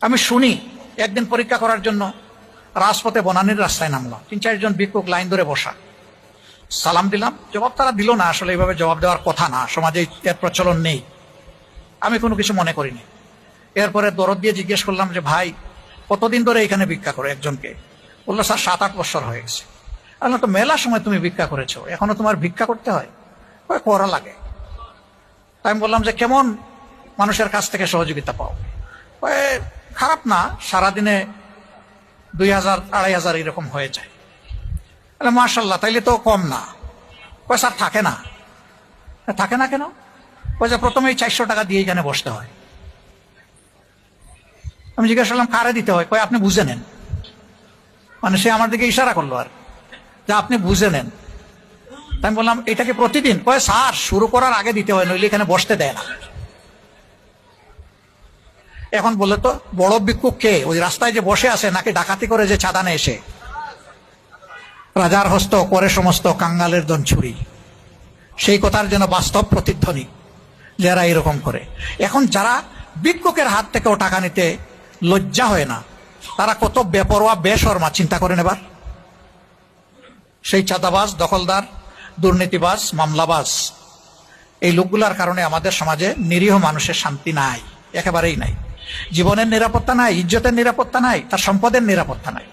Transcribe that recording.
আমি শুনি একদিন পরীক্ষা করার জন্য রাজপথে বনানীর রাস্তায় নামলাম, 3-4 জন ভিক্ষুক লাইন ধরে বসা। সালাম দিলাম, জবাব তারা দিল না। আসলে এইভাবে জবাব দেওয়ার কথা না, সমাজে এর প্রচলন নেই। আমি কোনো কিছু মনে করিনি। এরপরে দরদ দিয়ে জিজ্ঞেস করলাম যে ভাই, কতদিন ধরে এখানে ভিক্ষা করো? একজনকে বললো, স্যার 7-8 বছর হয়ে গেছে। আমি তো মেলা সময় তুমি ভিক্ষা করেছো, এখনো তোমার ভিক্ষা করতে হয়? করা লাগে। তাই আমি বললাম যে কেমন মানুষের কাছ থেকে সহযোগিতা পাও? খারাপ না, সারাদিনে 2000-2500 এরকম হয়ে যায়। মাশাল্লাহ, তাইলে তো কম না। স্যার থাকে না। থাকে না কেন? যে প্রথমেই 400 টাকা দিয়ে এখানে বসতে হয়। আমি জিজ্ঞাসা করলাম কারে দিতে হয়? আপনি বুঝে নেন। মানে সে আমার দিকে ইশারা করলো আর যে আপনি বুঝে নেন। তাই বললাম এটাকে প্রতিদিন? স্যার শুরু করার আগে দিতে হয়, নইলে এখানে বসতে দেয় না। এখন বলে তো বড় ভিক্ষুক কে? ওই রাস্তায় যে বসে আছে, নাকি ডাকাতি করে যে চাঁদা নেয় এসে? রাজার হস্ত করে সমস্ত কাঙ্গালের দন ছুরি, সেই কথার যেন বাস্তব প্রতিধ্বনি যারা এরকম করে। এখন যারা ভিক্ষুকের হাত থেকেও টাকা নিতে লজ্জা হয় না, তারা কত বেপরোয়া বেশরমা চিন্তা করেন এবার। সেই চাঁদাবাজ, দখলদার, দুর্নীতিবাজ, মামলাবাজ, এই লোকগুলার কারণে আমাদের সমাজে নিরীহ মানুষের শান্তি নাই, একেবারেই নাই। জীবনের নিরাপত্তা নাই, ইজ্জতের নিরাপত্তা নাই, তার সম্পদের নিরাপত্তা নাই।